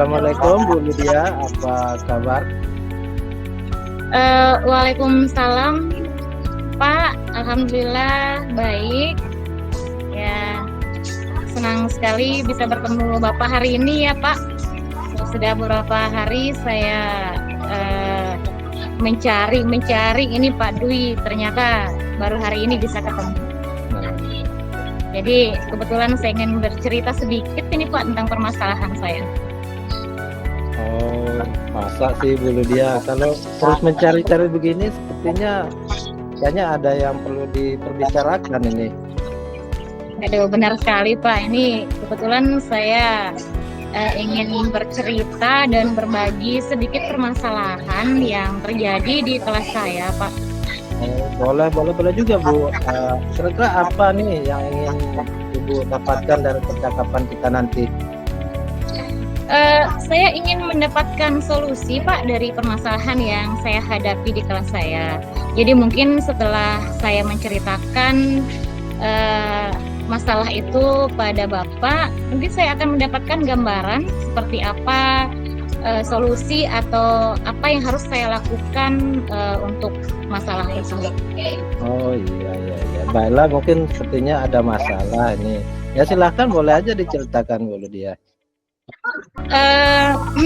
Assalamualaikum Bu Lydia, apa kabar? Waalaikumsalam Pak, Alhamdulillah baik. Ya, senang sekali bisa bertemu Bapak hari ini ya Pak. Sudah beberapa hari saya mencari ini Pak Dwi, ternyata baru hari ini bisa ketemu. Jadi kebetulan saya ingin bercerita sedikit ini Pak tentang permasalahan saya. Oh, masa sih Bu Lydia, kalau terus mencari-cari begini sepertinya kayaknya ada yang perlu diperbicarakan ini. Aduh, benar sekali Pak. Ini kebetulan saya ingin bercerita dan berbagi sedikit permasalahan yang terjadi di kelas saya, Pak. Oh, boleh juga Bu. Kira-kira apa nih yang ingin Ibu dapatkan dari percakapan kita nanti? Saya ingin mendapatkan solusi, Pak, dari permasalahan yang saya hadapi di kelas saya. Jadi mungkin setelah saya menceritakan masalah itu pada Bapak, mungkin saya akan mendapatkan gambaran seperti apa solusi atau apa yang harus saya lakukan untuk masalah tersebut. Oh iya. Baiklah, mungkin sepertinya ada masalah ini. Ya silahkan, boleh aja diceritakan Bu Lydia.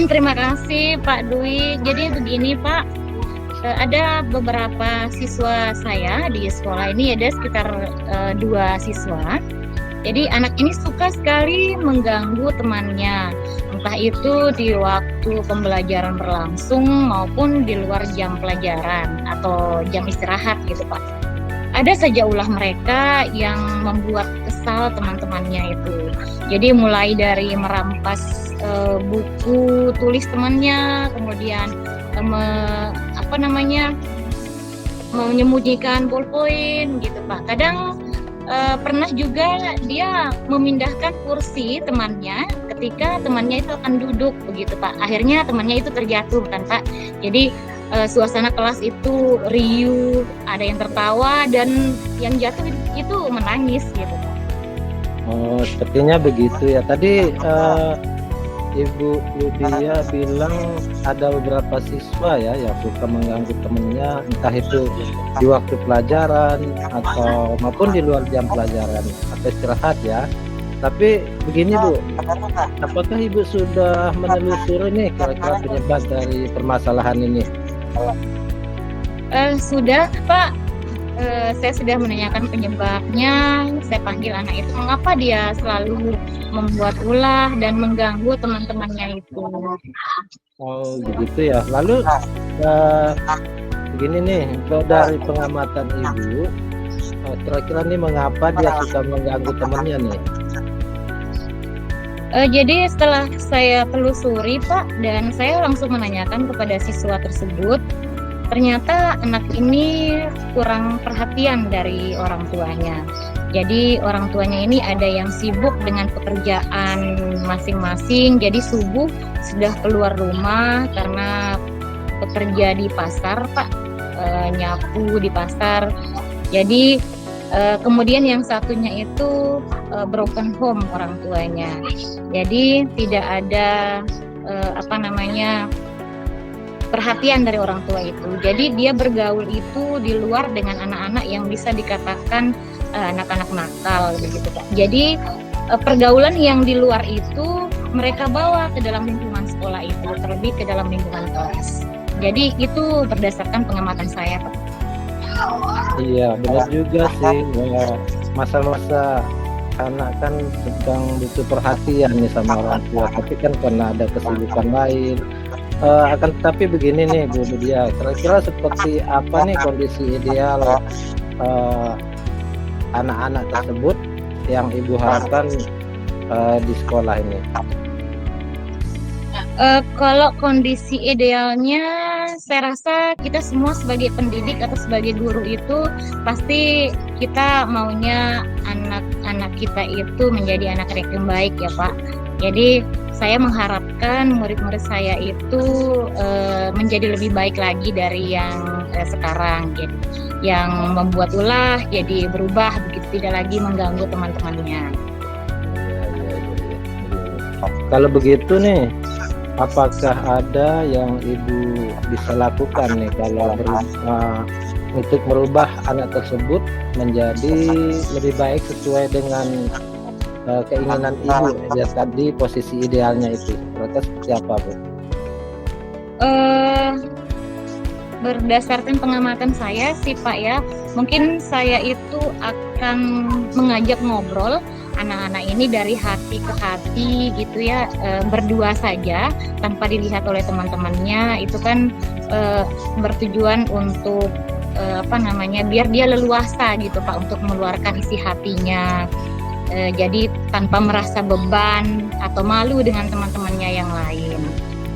Terima kasih Pak Dwi. Jadi begini Pak, ada beberapa siswa saya di sekolah ini, ada sekitar 2 siswa. Jadi anak ini suka sekali mengganggu temannya, entah itu di waktu pembelajaran berlangsung maupun di luar jam pelajaran atau jam istirahat gitu Pak. Ada saja ulah mereka yang membuat kesal teman-temannya itu. Jadi mulai dari merampas buku tulis temannya, kemudian menyembunyikan ballpoint gitu Pak. Kadang pernah juga dia memindahkan kursi temannya ketika temannya itu akan duduk begitu Pak. Akhirnya temannya itu terjatuh kan Pak. Jadi suasana kelas itu riuh, ada yang tertawa dan yang jatuh itu menangis gitu Pak. Oh, sepertinya begitu ya. Tadi Ibu Lydia bilang ada beberapa siswa ya yang suka mengganggu temennya, entah itu di waktu pelajaran atau maupun di luar jam pelajaran atau istirahat ya. Tapi begini Bu, apakah Ibu sudah menelusuri nih kira-kira penyebab dari permasalahan ini? Sudah Pak, saya sudah menanyakan penyebabnya. Saya panggil anak itu, mengapa dia selalu membuat ulah dan mengganggu teman-temannya itu. Oh begitu ya. Lalu begini nih, dari pengamatan Ibu, kira-kira nih mengapa dia suka mengganggu temannya nih? Jadi setelah saya telusuri Pak, dan saya langsung menanyakan kepada siswa tersebut, ternyata anak ini kurang perhatian dari orang tuanya. Jadi orang tuanya ini ada yang sibuk dengan pekerjaan masing-masing. Jadi subuh sudah keluar rumah karena bekerja di pasar Pak, nyapu di pasar. Jadi kemudian yang satunya itu broken home orang tuanya. Jadi tidak ada perhatian dari orang tua itu. Jadi dia bergaul itu di luar dengan anak-anak yang bisa dikatakan anak-anak nakal begitu Pak. Jadi pergaulan yang di luar itu mereka bawa ke dalam lingkungan sekolah itu, terlebih ke dalam lingkungan kelas. Jadi itu berdasarkan pengamatan saya Pak. Iya benar juga sih, masa-masa anak kan sedang butuh perhatian nih sama orang tua, tapi kan karena ada kesibukan lain. Akan tetapi begini nih Bu Lydia, kira-kira seperti apa nih kondisi ideal anak-anak tersebut yang Ibu harapkan di sekolah ini? Kalau kondisi idealnya, saya rasa kita semua sebagai pendidik atau sebagai guru itu pasti kita maunya anak-anak kita itu menjadi anak-anak yang baik ya Pak. Jadi saya mengharapkan murid-murid saya itu menjadi lebih baik lagi dari yang sekarang, jadi yang membuat ulah jadi berubah begitu, tidak lagi mengganggu teman-temannya. Kalau begitu nih, apakah ada yang Ibu bisa lakukan nih kalau untuk merubah anak tersebut menjadi lebih baik sesuai dengan keinginan Ibu ya tadi posisi idealnya itu. Mereka seperti apa, Bu? Eh, Berdasarkan pengamatan saya sih Pak ya, mungkin saya itu akan mengajak ngobrol anak-anak ini dari hati ke hati gitu ya, berdua saja tanpa dilihat oleh teman-temannya. Itu kan bertujuan untuk biar dia leluasa gitu Pak untuk mengeluarkan isi hatinya. Jadi tanpa merasa beban atau malu dengan teman-temannya yang lain.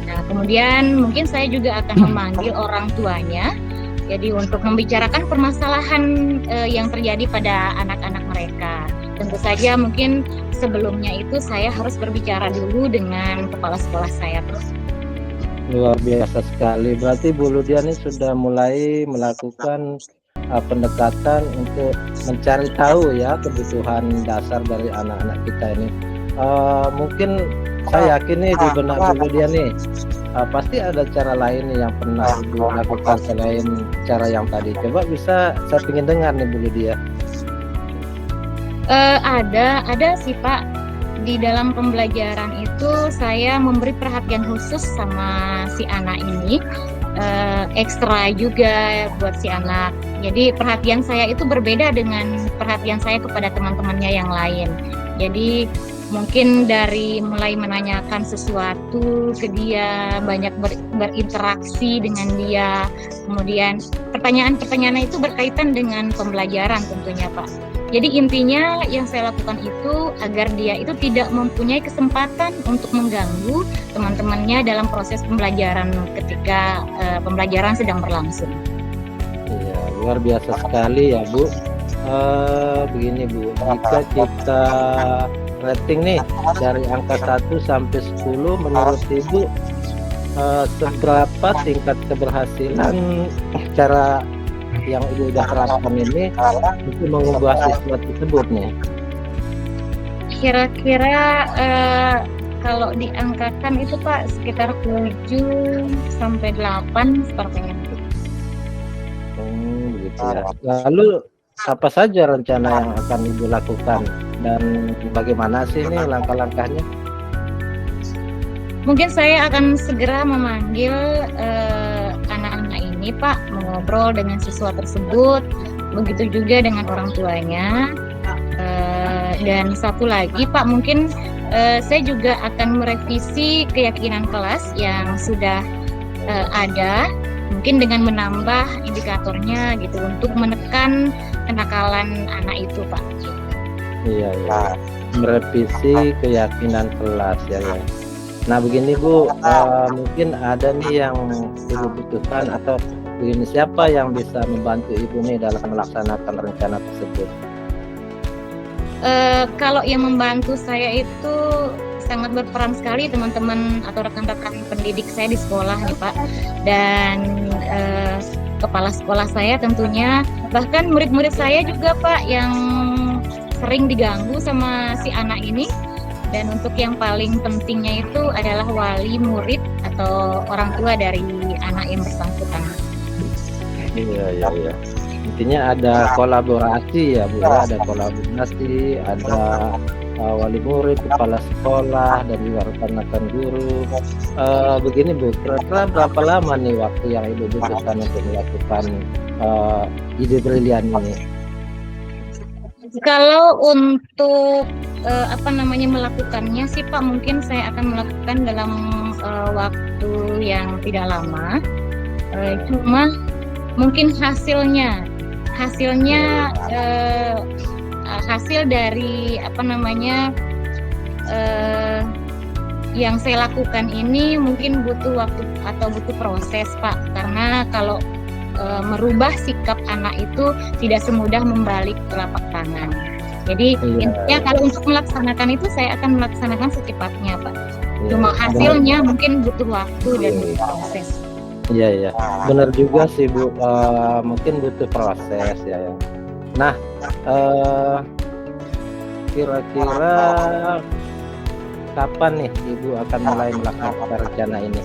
Nah, kemudian mungkin saya juga akan memanggil orang tuanya, jadi untuk membicarakan permasalahan yang terjadi pada anak-anak mereka. Tentu saja mungkin sebelumnya itu saya harus berbicara dulu dengan kepala sekolah saya. Luar biasa sekali. Berarti Bu Ludia ini sudah mulai melakukan pendekatan untuk mencari tahu ya kebutuhan dasar dari anak-anak kita ini. Mungkin saya yakin nih di benak Bu Ludia nih pasti ada cara lain nih yang pernah Ibu lakukan selain cara yang tadi. Coba bisa saya ingin dengar nih Bu Ludia. Ada sih Pak. Di dalam pembelajaran itu saya memberi perhatian khusus sama si anak ini, ekstra juga buat si anak. Jadi perhatian saya itu berbeda dengan perhatian saya kepada teman-temannya yang lain. Jadi mungkin dari mulai menanyakan sesuatu ke dia, banyak berinteraksi dengan dia, kemudian pertanyaan-pertanyaan itu berkaitan dengan pembelajaran tentunya Pak. Jadi intinya yang saya lakukan itu agar dia itu tidak mempunyai kesempatan untuk mengganggu teman-temannya dalam proses pembelajaran ketika pembelajaran sedang berlangsung. Iya, luar biasa sekali ya Bu. Begini Bu, jika kita rating nih dari angka 1 sampai 10 menurut Ibu seberapa tingkat keberhasilan cara yang Ibu udah terapkan ini untuk mengubah siswa tersebut nih? Kira-kira kalau diangkakan itu Pak sekitar 7 sampai 8 sepertinya. Begitu ya. Lalu apa saja rencana yang akan Ibu lakukan dan bagaimana sih nih langkah-langkahnya? Mungkin saya akan segera memanggil anak-anak ini Pak, mengobrol dengan siswa tersebut, begitu juga dengan orang tuanya. Dan satu lagi Pak, mungkin saya juga akan merevisi keyakinan kelas yang sudah ada, mungkin dengan menambah indikatornya gitu untuk menekan kenakalan anak itu Pak. Iya, merevisi keyakinan kelas ya. Nah begini Bu, mungkin ada nih yang Ibu butuhkan atau begini, siapa yang bisa membantu Ibu nih dalam melaksanakan rencana tersebut? Kalau yang membantu saya itu sangat berperan sekali teman-teman atau rekan-rekan pendidik saya di sekolah nih Pak, dan kepala sekolah saya tentunya, bahkan murid-murid saya juga Pak yang sering diganggu sama si anak ini. Dan untuk yang paling pentingnya itu adalah wali murid atau orang tua dari anak yang bersangkutan. Iya. Intinya ada kolaborasi ya Bu, ada kolaborasi, ada wali murid, kepala sekolah, dan juga rekan-rekan guru. Begini Bu, kira-kira berapa lama nih waktu yang Ibu butuhkan untuk melakukan ide brilian ini? Kalau untuk melakukannya sih Pak, mungkin saya akan melakukan dalam waktu yang tidak lama. Cuma mungkin hasilnya hasil dari yang saya lakukan ini mungkin butuh waktu atau butuh proses Pak, karena kalau merubah sikap anak itu tidak semudah membalik telapak tangan. Jadi intinya kalau untuk melaksanakan itu saya akan melaksanakan secepatnya Pak. Cuma hasilnya mungkin butuh waktu dan butuh proses. Iya, benar juga sih Bu, mungkin butuh proses ya. Nah, kira-kira kapan nih Ibu akan mulai melakukan rencana ini?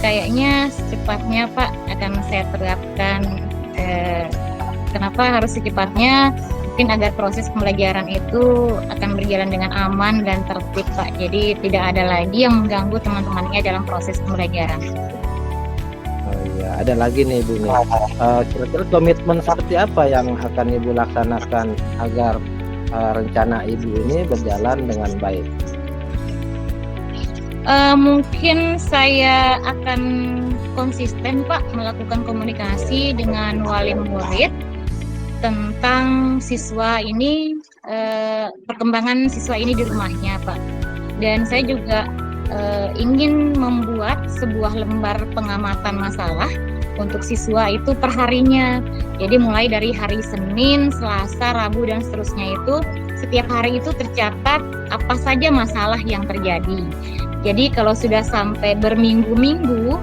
Kayaknya secepatnya Pak akan saya terapkan. Kenapa harus secepatnya? Mungkin agar proses pembelajaran itu akan berjalan dengan aman dan tertib Pak. Jadi tidak ada lagi yang mengganggu teman-temannya dalam proses pembelajaran. Oh iya, ada lagi nih Ibu nih. Kira-kira komitmen seperti apa yang akan Ibu laksanakan agar rencana Ibu ini berjalan dengan baik? Mungkin saya akan konsisten Pak melakukan komunikasi dengan wali murid tentang siswa ini, perkembangan siswa ini di rumahnya Pak. Dan saya juga ingin membuat sebuah lembar pengamatan masalah untuk siswa itu per harinya. Jadi mulai dari hari Senin, Selasa, Rabu dan seterusnya itu setiap hari itu tercatat apa saja masalah yang terjadi. Jadi kalau sudah sampai berminggu-minggu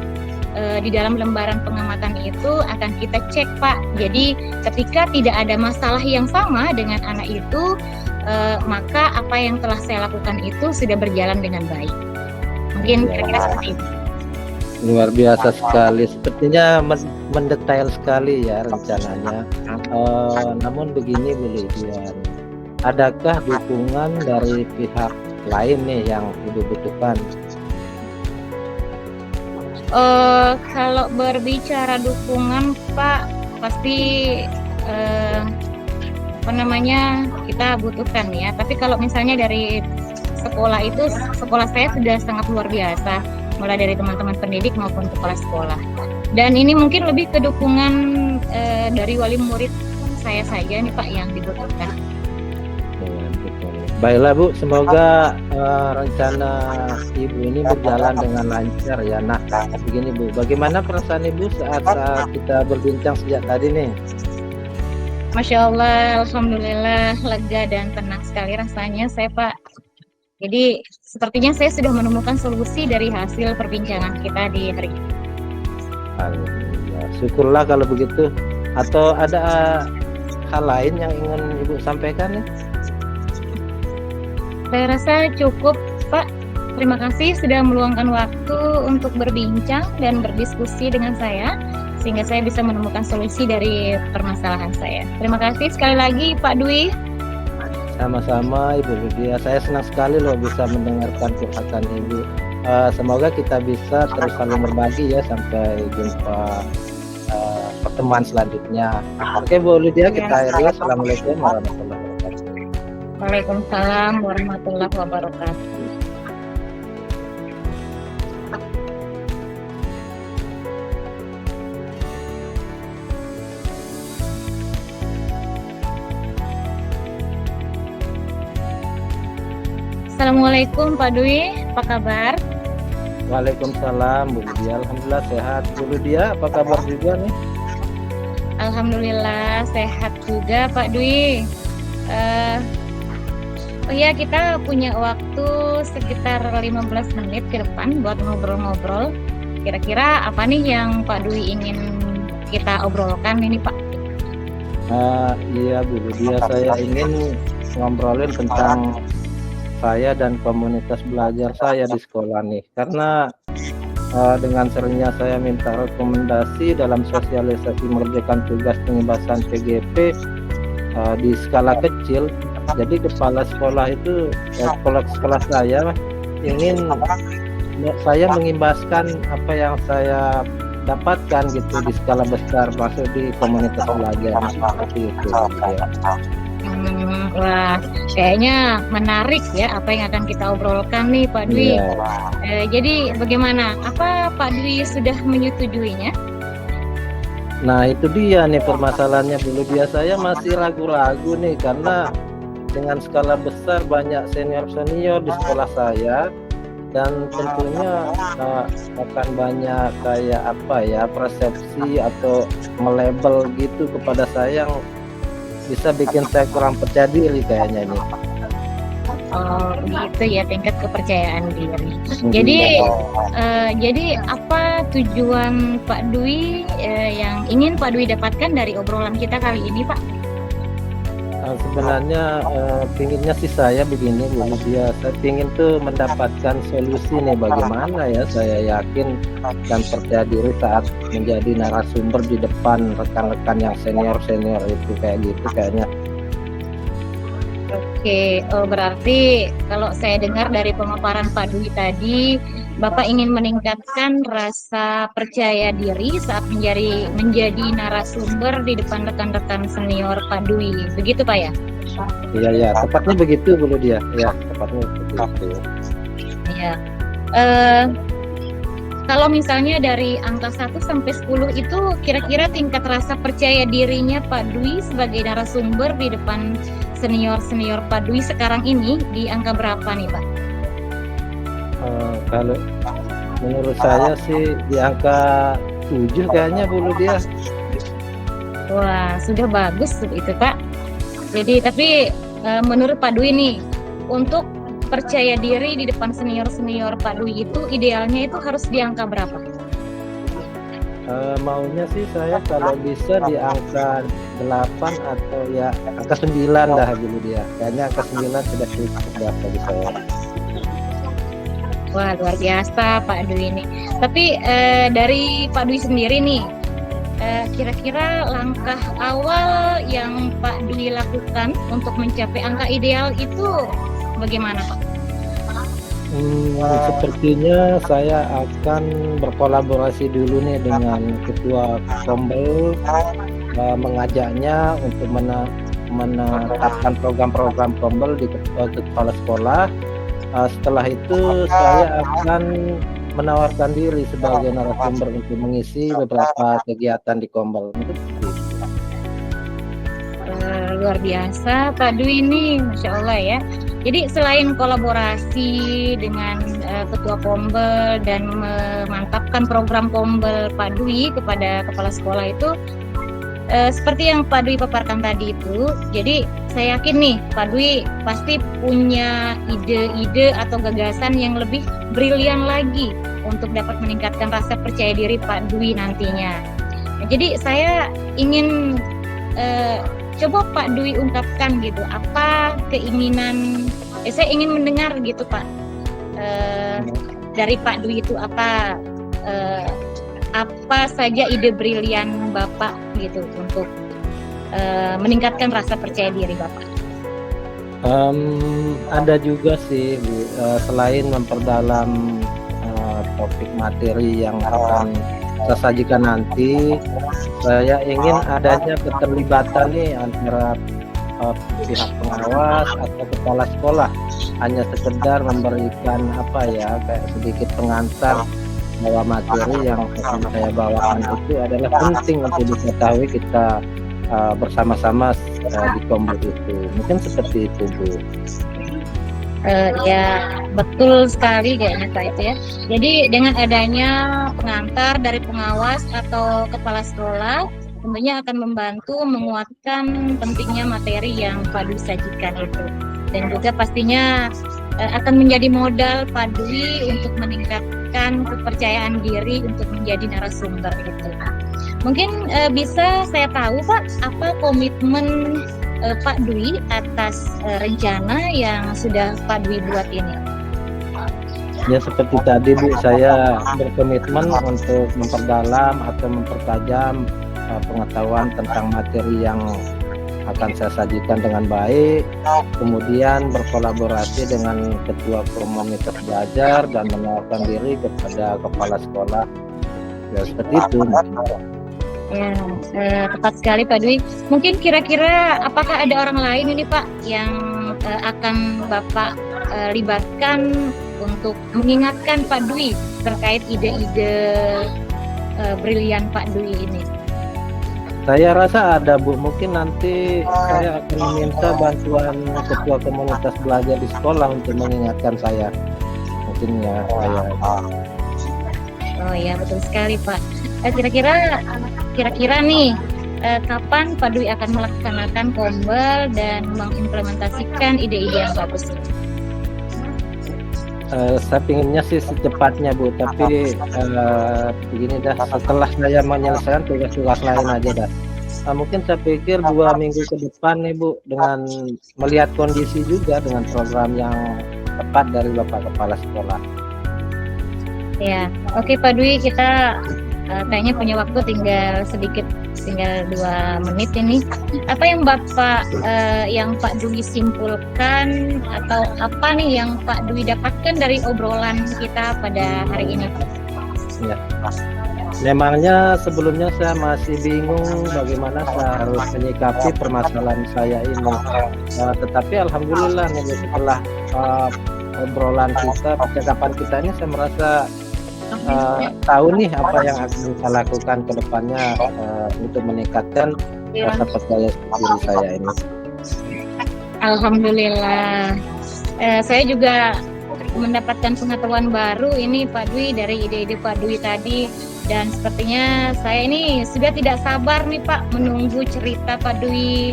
di dalam lembaran pengamatan itu akan kita cek Pak. Jadi ketika tidak ada masalah yang sama dengan anak itu, maka apa yang telah saya lakukan itu sudah berjalan dengan baik. Mungkin kira-kira seperti itu. Luar biasa sekali, sepertinya mendetail sekali ya rencananya. Namun begini Bu Lydia, adakah dukungan dari pihak lain nih yang Ibu butuhkan? Kalau berbicara dukungan Pak, pasti kita butuhkan ya. Tapi kalau misalnya dari sekolah itu, sekolah saya sudah sangat luar biasa, mulai dari teman-teman pendidik maupun kepala sekolah. Dan ini mungkin lebih ke dukungan dari wali murid saya saja nih Pak yang dibutuhkan. Baiklah Bu, semoga rencana Ibu ini berjalan dengan lancar ya. Nah, begini Bu, bagaimana perasaan Ibu saat kita berbincang sejak tadi nih? Masya Allah, Alhamdulillah lega dan tenang sekali rasanya saya Pak. Jadi sepertinya saya sudah menemukan solusi dari hasil perbincangan kita di hari ini. Alhamdulillah, syukurlah kalau begitu. Atau ada hal lain yang ingin Ibu sampaikan nih? Saya rasa cukup Pak. Terima kasih sudah meluangkan waktu untuk berbincang dan berdiskusi dengan saya, sehingga saya bisa menemukan solusi dari permasalahan saya. Terima kasih sekali lagi Pak Dwi. Sama-sama Ibu Lydia, saya senang sekali loh bisa mendengarkan curhatan Ibu. Semoga kita bisa terus saling berbagi ya sampai jumpa pertemuan selanjutnya. Oke Bu Lydia, kita akhiri. Assalamualaikum warahmatullahi wabarakatuh. Waalaikumsalam warahmatullahi wabarakatuh. Assalamualaikum Pak Dwi, apa kabar? Waalaikumsalam Bu Lydia, alhamdulillah sehat. Bu Lydia, apa kabar juga nih? Alhamdulillah sehat juga Pak Dwi. Oh iya, kita punya waktu sekitar 15 menit ke depan buat ngobrol-ngobrol. Kira-kira apa nih yang Pak Dwi ingin kita obrolkan ini Pak? Iya Bu Lydia, saya ingin ngobrolin tentang saya dan komunitas belajar saya di sekolah nih. Karena dengan seringnya saya minta rekomendasi dalam sosialisasi mengerjakan tugas pengembasan PGP di skala kecil. Jadi kepala sekolah itu, sekolah saya ingin saya mengimbaskan apa yang saya dapatkan gitu di skala besar, masuk di komunitas belajar seperti itu. Ya. Wah, kayaknya menarik ya apa yang akan kita obrolkan nih Pak Dwi. Jadi bagaimana? Apa Pak Dwi sudah menyetujuinya? Nah itu dia nih permasalahannya Bu Lydia, saya masih ragu-ragu nih karena dengan skala besar banyak senior-senior di sekolah saya dan tentunya akan banyak kayak apa ya persepsi atau melabel gitu kepada saya yang bisa bikin saya kurang percaya diri kayaknya ini. Oh gitu ya, tingkat kepercayaan diri. Jadi apa tujuan Pak Dwi yang ingin Pak Dwi dapatkan dari obrolan kita kali ini Pak? Sebenarnya pinginnya sih saya begini Bu Lydia, saya pingin tuh mendapatkan solusi nih bagaimana ya saya yakin dan percaya diri saat menjadi narasumber di depan rekan-rekan yang senior-senior itu kayak gitu kayaknya. Oke, berarti kalau saya dengar dari pemaparan Pak Dwi tadi, Bapak ingin meningkatkan rasa percaya diri saat menjadi narasumber di depan rekan-rekan senior Pak Dwi. Begitu Pak ya? Iya ya, tepatnya begitu Bu Lydia. Ya, tepatnya begitu. Iya. Eh, Kalau misalnya dari angka 1 sampai 10 itu kira-kira tingkat rasa percaya dirinya Pak Dwi sebagai narasumber di depan senior-senior Pak Dwi sekarang ini di angka berapa nih Pak? Kalau menurut saya sih di angka 7 kayaknya Bu Lydia. Wah, sudah bagus tuh itu Pak. Jadi tapi menurut Pak Dwi nih, untuk percaya diri di depan senior-senior Pak Dwi itu idealnya itu harus di angka berapa? Maunya sih saya kalau bisa di angka 8 atau ya angka 9 dah dulu dia. Kayaknya angka 9 sudah cukup dah bagi saya. Wah, luar biasa Pak Dwi ini. Tapi dari Pak Dwi sendiri nih, kira-kira langkah awal yang Pak Dwi lakukan untuk mencapai angka ideal itu bagaimana Pak? Sepertinya saya akan berkolaborasi dulu nih dengan ketua Kombel, mengajaknya untuk menetapkan program-program Kombel di kepala sekolah. Setelah itu saya akan menawarkan diri sebagai narasumber untuk mengisi beberapa kegiatan di Kombel. Luar biasa Pak Dwi ini, Masya Allah ya. Jadi selain kolaborasi dengan Ketua Kombel dan memantapkan program Kombel Pak Dwi kepada kepala sekolah itu, seperti yang Pak Dwi paparkan tadi itu, jadi saya yakin nih Pak Dwi pasti punya ide-ide atau gagasan yang lebih brilian lagi untuk dapat meningkatkan rasa percaya diri Pak Dwi nantinya. Nah, jadi saya ingin coba Pak Dwi ungkapkan gitu, apa keinginan, saya ingin mendengar gitu Pak, dari Pak Dwi itu apa saja ide brilian Bapak gitu untuk meningkatkan rasa percaya diri Bapak. Ada juga sih Bu, selain memperdalam topik materi yang akan saya sajikan nanti, saya ingin adanya keterlibatan nih antara pihak pengawas atau kepala sekolah, hanya sekedar memberikan apa ya kayak sedikit pengantar bahwa materi yang akan saya bawakan itu adalah penting untuk diketahui kita bersama-sama di Kombel itu. Mungkin seperti itu Bu. Ya betul sekali kayaknya Pak itu ya. Jadi dengan adanya pengantar dari pengawas atau kepala sekolah tentunya akan membantu menguatkan pentingnya materi yang Pak Dwi sajikan itu, dan juga pastinya akan menjadi modal Pak Dwi untuk meningkatkan kepercayaan diri untuk menjadi narasumber itu. Mungkin bisa saya tahu Pak, apa komitmen Pak Dwi atas rencana yang sudah Pak Dwi buat ini? Ya seperti tadi Bu, saya berkomitmen untuk memperdalam atau mempertajam pengetahuan tentang materi yang akan saya sajikan dengan baik, kemudian berkolaborasi dengan ketua komunitas belajar dan menawarkan diri kepada kepala sekolah. Ya seperti itu. Ya, tepat sekali Pak Dwi. Mungkin kira-kira apakah ada orang lain ini Pak yang akan Bapak libatkan untuk mengingatkan Pak Dwi terkait ide-ide brilian Pak Dwi ini? Saya rasa ada Bu, mungkin nanti saya akan meminta bantuan ketua komunitas belajar di sekolah untuk mengingatkan saya. Mungkin ya saya. Oh ya, betul sekali Pak. Kira-kira nih kapan Pak Dwi akan melaksanakan Kombel dan mengimplementasikan ide-ide yang bagus? Saya pinginnya sih secepatnya Bu, tapi begini dah, setelah saya menyelesaikan tugas-tugas lain aja dah. mungkin saya pikir 2 minggu ke depan nih Bu, dengan melihat kondisi juga dengan program yang tepat dari Bapak Kepala Sekolah. Ya, oke Pak Dwi, kita kayaknya punya waktu tinggal 2 menit ini. Apa yang yang Pak Dwi simpulkan atau apa nih yang Pak Dwi dapatkan dari obrolan kita pada hari ini? Ya. Memangnya sebelumnya saya masih bingung bagaimana saya harus menyikapi permasalahan saya ini. Tetapi alhamdulillah nih setelah obrolan kita, percakapan kita ini, saya merasa tahu nih apa yang akan saya lakukan ke depannya untuk meningkatkan rasa percaya diri saya ini. Alhamdulillah. Saya juga mendapatkan pengetahuan baru ini Pak Dwi dari ide-ide Pak Dwi tadi, dan sepertinya saya ini sudah tidak sabar nih Pak menunggu cerita Pak Dwi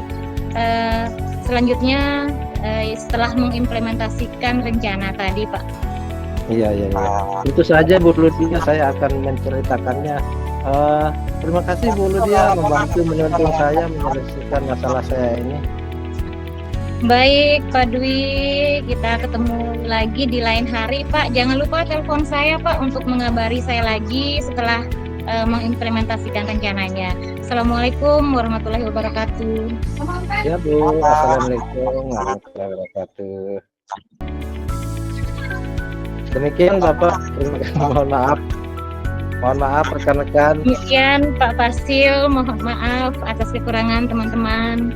selanjutnya setelah mengimplementasikan rencana tadi Pak. Iya. Itu saja Bu Ludia, saya akan menceritakannya. Terima kasih Bu Ludia membantu menuntun saya menyelesaikan masalah saya ini. Baik Pak Dwi, kita ketemu lagi di lain hari Pak. Jangan lupa telepon saya Pak untuk mengabari saya lagi setelah mengimplementasikan rencananya. Assalamualaikum warahmatullahi wabarakatuh. Ya Bu, assalamualaikum warahmatullahi wabarakatuh. Demikian Bapak, terima kasih, mohon maaf rekan-rekan. Demikian Pak Fasil, mohon maaf atas kekurangan teman-teman.